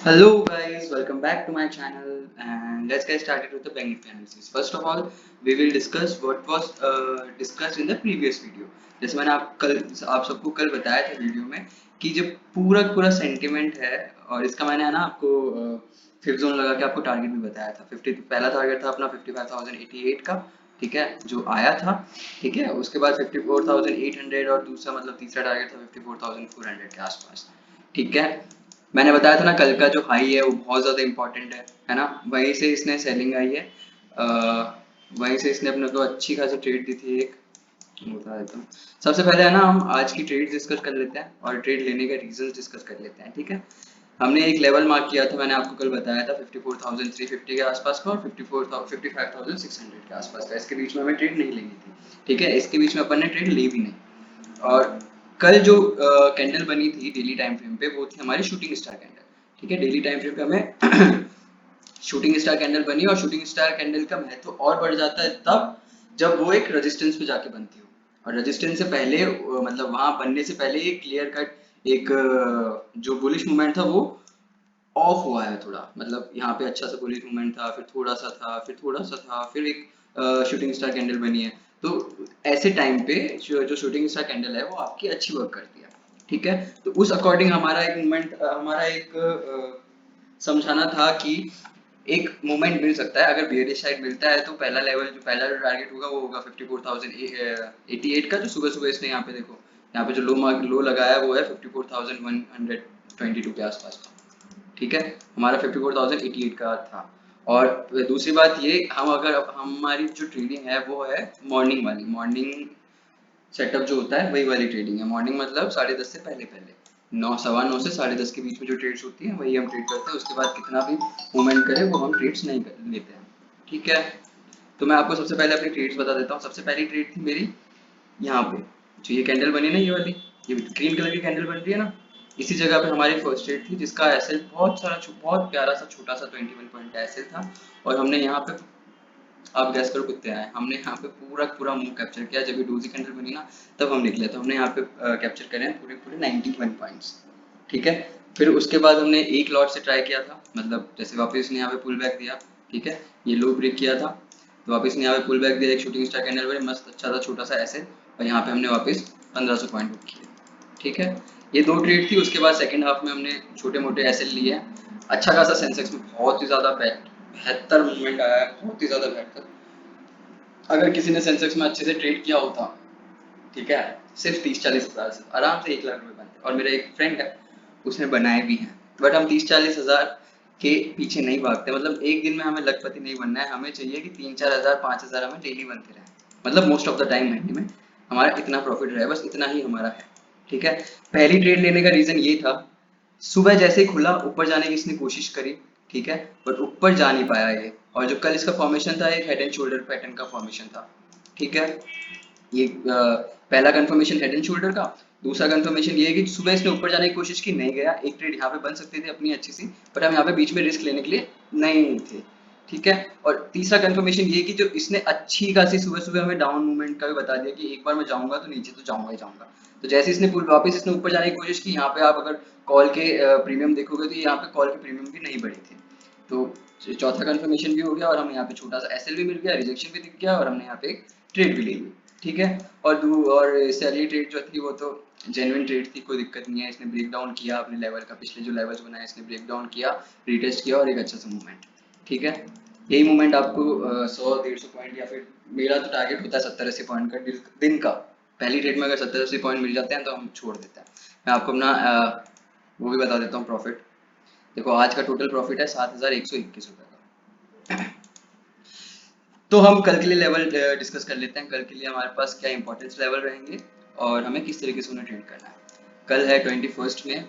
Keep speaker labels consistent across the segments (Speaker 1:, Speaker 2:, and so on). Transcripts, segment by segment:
Speaker 1: Hello guys, welcome back to my channel and let's get started with the bank Nifty analysis. First of all, we will discuss what was discussed in the previous video. जैसे मैंने आप सबको कल बताया था video में कि जो पूरा पूरा सेंटिमेंट है और इसका मैंने है ना आपको फिफ्थ जोन लगा के आपको टारगेट भी बताया था। 50 पहला टारगेट था अपना 55,088 का, ठीक है, जो आया था, ठीक है। उसके बाद 54,800 और दूसरा मतलब तीसरा टारगेट था 54,400 के आसपास, ठीक है। मैंने बताया था ना कल का जो हाई है वो बहुत ज़्यादा इंपॉर्टेंट है ना। वहीं से इसने सेलिंग आई है, वहीं से इसने अपने को अच्छी खासी ट्रेड दी थी एक, बता देता हूँ। सबसे पहले है ना हम आज की ट्रेड डिस्कस कर लेते हैं और ट्रेड लेने के रीजंस डिस्कस कर लेते हैं, ठीक है। हमने एक लेवल मार्क किया था, मैंने आपको कल बताया था 54,350 के आसपास का और 55,600 के आसपास का। इसके बीच में हमें ट्रेड नहीं लेनी थी, ठीक है। इसके बीच में अपन ने ट्रेड ली भी नहीं। और कल जो कैंडल बनी थी डेली टाइम फ्रेम पे वो थी हमारी शूटिंग स्टार कैंडल, ठीक है। डेली टाइम फ्रेम पे हमें शूटिंग स्टार कैंडल बनी और शूटिंग स्टार कैंडल का महत्व तो और बढ़ जाता है तब जब वो एक रेजिस्टेंस पे जाके बनती हो। और रेजिस्टेंस से पहले मतलब वहां बनने से पहले एक क्लियर कट एक जो बुलिश मूवमेंट था वो ऑफ हुआ है थोड़ा, मतलब यहाँ पे अच्छा सा बुलिश मूवमेंट था, फिर थोड़ा सा था, फिर थोड़ा सा था, फिर एक शूटिंग स्टार कैंडल बनी है। तो ऐसे टाइम पे जो शूटिंग स्टार कैंडल है वो आपकी अच्छी वर्क करती है, ठीक है। तो उस अकॉर्डिंग हमारा एक मूवमेंट हमारा एक समझाना था कि एक मोमेंट मिल सकता है। अगर बेयरिश साइड मिलता है तो पहला लेवल जो पहला टारगेट होगा वो होगा 54,088 का, जो सुबह सुबह इसने यहाँ पे देखो, यहाँ पे जो लो लगाया वो है 54,122 के आसपास का, ठीक है। हमारा 54,088 का था। और दूसरी बात ये, हम अगर हमारी जो ट्रेडिंग है वो है मॉर्निंग वाली, मॉर्निंग सेटअप जो होता है वही वाली ट्रेडिंग है। मॉर्निंग मतलब 10:30 से पहले पहले, 9 9:15 से 10:30 के बीच में जो ट्रेड्स होती है वही हम ट्रेड करते हैं। उसके बाद कितना भी मूवमेंट करे वो हम ट्रेड्स नहीं कर लेते हैं, ठीक है। तो मैं आपको सबसे पहले अपनी ट्रेड्स बता देता हूँ। सबसे पहली ट्रेड थी मेरी यहाँ पे, जो ये कैंडल बनी ना, ये वाली, ये ग्रीन कलर की कैंडल बन रही है ना, इसी जगह पे हमारी फर्स्ट ट्रेड थी जिसका एसएल बहुत प्यारा सा छोटा सा 21 पॉइंट का एसएल था। और हमने यहाँ पे, आप गैस करो कितने आए, हमने यहाँ पे पूरा पूरा मूव कैप्चर किया। जब ये डोजी कैंडल बनी ना तब हम निकले, तो हमने यहाँ पे कैप्चर करे हैं पूरे पूरे 91 पॉइंट्स, ठीक है। फिर उसके बाद हमने एक लॉट से ट्राई किया था, मतलब जैसे वापस इसने यहाँ पे पुल बैक दिया, ठीक है, ये लो ब्रेक किया था तो वापस ने यहाँ पे पुल बैक दिया, एक शूटिंग स्टार कैंडल बनी मस्त अच्छा सा छोटा सा ऐसे, और यहाँ पे हमने वापस 1500 पॉइंट बुक किए, ठीक है। ये दो ट्रेड थी। उसके बाद सेकंड हाफ में हमने छोटे मोटे एसएल लिए हैं। अच्छा खासा सेंसेक्स में बहुत ही ज्यादा बेहतर मूवमेंट आया है, बहुत ही ज्यादा बेहतर। अगर किसी ने सेंसेक्स में अच्छे से ट्रेड किया होता, ठीक है, सिर्फ 30-40 हज़ार से आराम से 1 लाख रुपए बनते। और मेरा एक फ्रेंड है, उसने बनाए भी हैं। बट हम 30-40 हज़ार के पीछे नहीं भागते, मतलब एक दिन में हमें लखपति नहीं बनना है। हमें चाहिए कि 3-4 हज़ार 5 हज़ार हमें डेली बनते रहे, मतलब मोस्ट ऑफ द टाइम महीने में हमारा इतना प्रॉफिट रहे, बस इतना ही हमारा है, ठीक है। पहली ट्रेड लेने का रीजन ये था, सुबह जैसे ही खुला ऊपर जाने की इसने कोशिश करी, ठीक है, बट ऊपर जा नहीं पाया ये। और जो कल इसका फॉर्मेशन था एक हेड एंड शोल्डर पैटर्न का फॉर्मेशन था, ठीक है। ये पहला कंफर्मेशन हेड एंड शोल्डर का। दूसरा कंफर्मेशन ये है कि सुबह इसने ऊपर जाने की कोशिश की, नहीं गया। एक ट्रेड यहाँ पे बन सकती थी अपनी अच्छी सी, पर हम यहाँ पे बीच में रिस्क लेने के लिए नहीं थे, ठीक है। और तीसरा कंफर्मेशन ये कि जो इसने अच्छी खासी सुबह सुबह हमें डाउन मूवमेंट का भी बता दिया कि एक बार मैं जाऊंगा तो नीचे तो जाऊंगा ही जाऊंगा। तो जैसे इसने वापस इसने ऊपर जाने की कोशिश की, यहाँ पे आप अगर कॉल के प्रीमियम देखोगे तो यहाँ पे कॉल के प्रीमियम भी नहीं बढ़ी थी। तो चौथा कंफर्मेशन भी हो गया और हमें यहाँ पे छोटा सा एसएल भी मिल गया, रिजेक्शन भी दिख गया और हमने यहाँ पे एक ट्रेड भी ले ली, ठीक है। और इससे अगली ट्रेड जो थी वो तो जेन्युइन ट्रेड थी, कोई दिक्कत नहीं है। इसने ब्रेक डाउन किया अपने लेवल का, पिछले जो लेवल्स बनाए इसने ब्रेक डाउन किया, रीटेस्ट किया और एक अच्छा सा मूवमेंट, ठीक है। यही मूवमेंट आपको 100-150 पॉइंट या फिर मेरा तो टारगेट होता है 70-80 पॉइंट का दिन का। पहली ट्रेड में अगर 70-80 पॉइंट मिल जाते हैं तो हम छोड़ देते हैं। मैं आपको अपना वो भी बता देता हूँ प्रॉफिट। देखो आज का टोटल प्रॉफिट है 7,121 रुपए का। तो हम कल के लिए लेवल डिस्कस कर लेते हैं। कल के लिए हमारे पास क्या इंपॉर्टेंस लेवल रहेंगे और हमें किस तरीके से उन्हें ट्रेड करना है। कल है 21 में,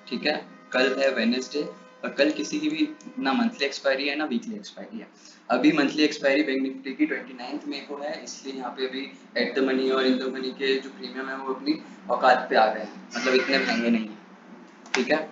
Speaker 1: ठीक है। कल है वेडनेसडे और कल किसी की भी ना मंथली एक्सपायरी है ना वीकली एक्सपायरी है। अभी मंथली एक्सपायरी बैंक निफ्टी की 29 मई को है, इसलिए यहाँ पे अभी एट द मनी और इन द मनी के जो प्रीमियम है वो अपनी औकात पे आ गए हैं, मतलब इतने महंगे नहीं है, ठीक है।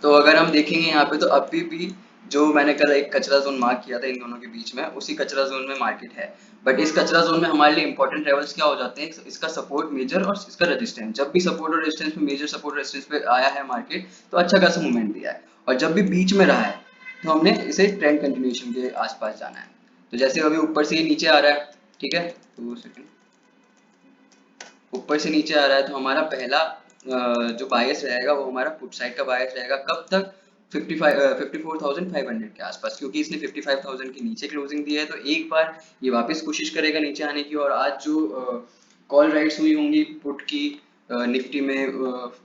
Speaker 1: तो अगर हम देखेंगे यहाँ पे तो अभी भी जो मैंने कल एक कचरा जोन मार्क किया था इन दोनों के बीच में, उसी कचरा जोन में मार्केट है। बट इस कचरा जोन में हमारे लिए इंपॉर्टेंट लेवल्स क्या हो जाते हैं, इसका सपोर्ट मेजर और इसका रेजिस्टेंस। जब भी सपोर्ट और रेजिस्टेंस में, मेजर सपोर्ट रेजिस्टेंस पे आया है मार्केट तो अच्छा खासा मूवमेंट दिया है। और जब भी बीच में रहा है तो हमने इसे ट्रेंड कंटिन्यूएशन के आसपास जाना है। तो जैसे अभी ऊपर से ये नीचे आ रहा है, ठीक है, 2 सेकंड, ऊपर से नीचे आ रहा है तो हमारा पहला जो बायस रहेगा वो हमारा पुट साइड का बायस रहेगा। कब तक? 54,500 के आसपास, क्योंकि इसने 55,000 के नीचे क्लोजिंग दी है। तो एक बार ये वापस कोशिश करेगा नीचे आने की, और आज जो कॉल राइट्स हुई होंगी पुट की निफ्टी में,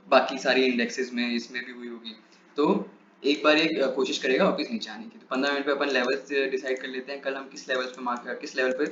Speaker 1: बाकी सारी इंडेक्सेस में, इसमें भी हुई होगी, तो एक बार ये कोशिश करेगा वापस नीचे आने की। तो 15 मिनट पे अपन लेवल्स डिसाइड कर लेते हैं, कल हम किस लेवल पे किस लेवल पे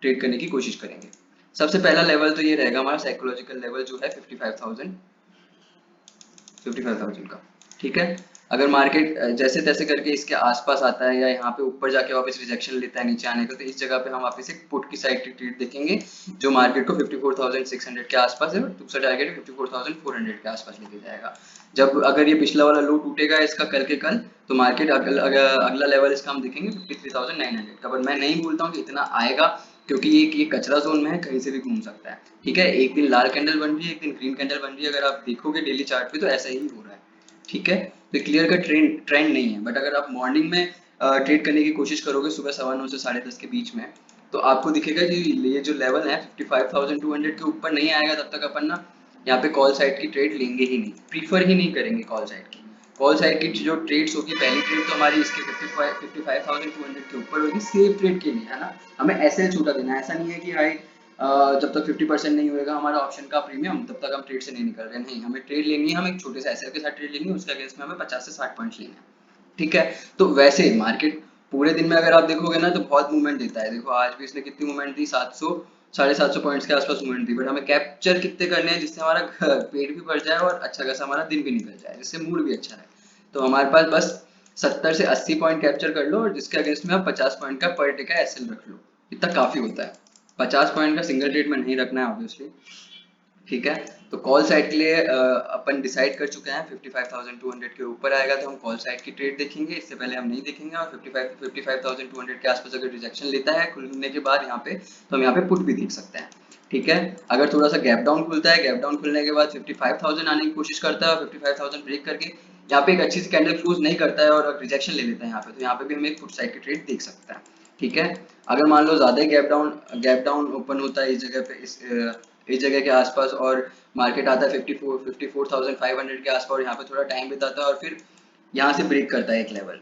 Speaker 1: ट्रेड करने की कोशिश करेंगे। सबसे पहला लेवल तो ये रहेगा हमारा साइकोलॉजिकल लेवल, जो है 55,000 का, ठीक है। अगर मार्केट जैसे तैसे करके इसके आसपास आता है या यहाँ पे ऊपर जाके वापस रिजेक्शन लेता है नीचे आने का, तो इस जगह पे हम वापस एक पुट की साइड की ट्रेड देखेंगे जो मार्केट को 54,600 के आसपास है, और दूसरा टारगेट 54,400 के आसपास लेके जाएगा। जब अगर ये पिछला वाला लो टूटेगा इसका कल के कल, तो मार्केट अगला लेवल इसका हम देखेंगे 53,900 का। पर मैं नहीं बोलता हूँ कि इतना आएगा, क्योंकि ये कचरा जोन में है, कहीं से भी घूम सकता है, ठीक है। एक दिन लाल कैंडल बन रही है, एक दिन ग्रीन कैंडल बन रही है, अगर आप देखोगे डेली चार्ट पे तो ऐसा ही हो रहा है, ठीक है। तो क्लियर का ट्रेंड नहीं है। बट अगर आप मॉर्निंग में ट्रेड करने की कोशिश करोगे सुबह 9:15 से 10:30 के बीच में, तो आपको दिखेगा कि ये जो लेवल है 55,200 के ऊपर नहीं आएगा तब तक अपन ना यहाँ पे कॉल साइड की ट्रेड लेंगे ही नहीं, प्रीफर ही नहीं करेंगे कॉल साइड की। कॉल साइड की जो ट्रेड्स होगी, पहली ट्रेड तो हमारी इसके 55,200 के ऊपर होगी, सेफ ट्रेड के लिए, है ना। हमें ऐसे छूटा देना है, ऐसा नहीं है कि भाई जब तक 50% नहीं होएगा हमारा ऑप्शन का प्रीमियम तब तक हम ट्रेड से नहीं निकल रहे। नहीं, हमें ट्रेड लेनी है, हम एक छोटे से एसएल के साथ ट्रेड लेनी है, उसके अगेंस्ट में हमें 50 से 60 पॉइंट्स लेने हैं, ठीक है। तो वैसे मार्केट पूरे दिन में अगर आप देखोगे ना तो बहुत मूवमेंट देता है। देखो आज भी इसने कितनी मूवमेंट दी, 700 750 पॉइंट्स के आसपास मूवमेंट दी। बट हमें कैप्चर कितने करने हैं जिससे हमारा पेट भी भर जाए और अच्छा खासा हमारा दिन भी निकल जाए, जिससे मूड भी अच्छा रहे। तो हमारे पास बस 70 से 80 पॉइंट कैप्चर कर लो, और जिसके अगेंस्ट में आप 50 पॉइंट का पर डे का एसएल रख लो, इतना काफी होता है। 50 पॉइंट का सिंगल ट्रेड में नहीं रखना है ऑब्वियसली, ठीक है। तो कॉल साइड के लिए अपन डिसाइड कर चुके हैं 55,200 के ऊपर आएगा तो हम कॉल साइड की ट्रेड देखेंगे, इससे पहले हम नहीं देखेंगे। और 55,200 के आसपास अगर रिजेक्शन लेता है खुलने के बाद यहाँ पे, तो हम यहाँ पे पुट भी देख सकते हैं, ठीक है। अगर थोड़ा सा गैप डाउन खुलता है, गैप डाउन खुलने के बाद 55,000 आने की कोशिश करता है, और 55,000 ब्रेक करके यहाँ पे एक अच्छी सी कैंडल क्लोज नहीं करता है और रिजेक्शन ले लेता है यहाँ पे, तो यहाँ पे भी हम एक पुट साइड की ट्रेड देख सकते हैं, ठीक है। अगर मान लो ज्यादा ही गैप डाउन ओपन होता है इस जगह पे, इस जगह के आसपास, और मार्केट आता है 54,500 के आसपास, और यहाँ पे थोड़ा टाइम बिताता है और फिर यहाँ से ब्रेक करता है एक लेवल,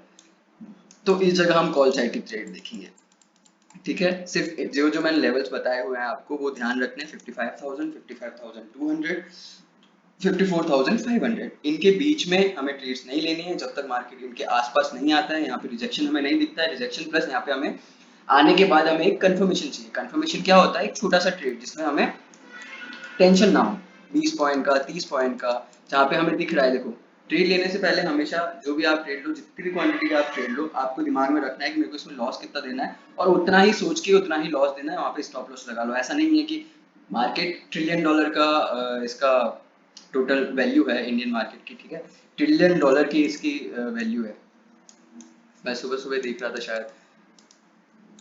Speaker 1: तो इस जगह हम कॉल साइड की ट्रेड देखेंगे, ठीक है। सिर्फ जो जो मैंने लेवल्स बताए हुए हैं आपको वो ध्यान रखने, 55,000, 55,200, 54,500, इनके बीच में हमें ट्रेड्स नहीं लेनी है जब तक मार्केट इनके आसपास नहीं आता है। यहाँ पे रिजेक्शन हमें नहीं दिखता है, रिजेक्शन प्लस यहाँ पे हमें आने के बाद हमें एक कंफर्मेशन चाहिए। कंफर्मेशन क्या होता है? एक छोटा सा ट्रेड जिसमें हमें टेंशन ना हो, 20 पॉइंट का, 30 पॉइंट का, जहाँ पे हमें दिख रहा है। देखो, ट्रेड लेने से पहले हमेशा जो भी आप ट्रेड लो, जितनी भी क्वांटिटी का आप ट्रेड लो, आपको दिमाग में रखना है कि मेरे को इसमें लॉस कितना देना है, और उतना ही सोच के उतना ही लॉस देना है, वहाँ पे स्टॉप लॉस लगा लो। ऐसा नहीं है कि मार्केट ट्रिलियन डॉलर का इसका टोटल वैल्यू है इंडियन मार्केट की, ठीक है, ट्रिलियन डॉलर की इसकी वैल्यू है। मैं सुबह सुबह देख रहा था, शायद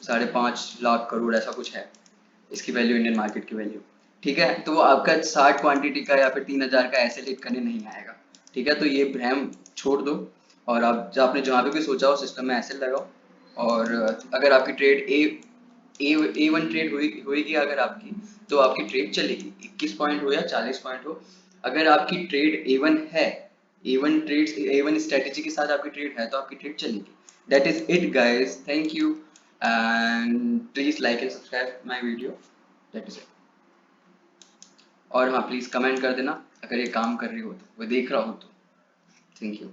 Speaker 1: 5.5 लाख करोड़ ऐसा कुछ है इसकी वैल्यू, इंडियन मार्केट की वैल्यू, ठीक है। तो वो आपका 60 क्वांटिटी का या फिर 3,000 का ऐसे लेट करने नहीं आएगा, ठीक है। तो ये भ्रम छोड़ दो, और आप जो आपने जहाँ पे भी सोचा हो सिस्टम में ऐसे लगाओ। और अगर आपकी ट्रेड ए वन ट्रेड हुई अगर आपकी, तो आपकी ट्रेड चलेगी, 21 पॉइंट हो या 40 पॉइंट हो। अगर आपकी ट्रेड ए वन है, ए वन स्ट्रेटेजी के साथ आपकी ट्रेड है, तो आपकी ट्रेड चलेगी। That is it guys, thank you, and please like and subscribe my video, that is it. और हाँ, प्लीज कमेंट कर देना अगर ये काम कर रही हो तो, वो देख रहा हो तो। Thank you.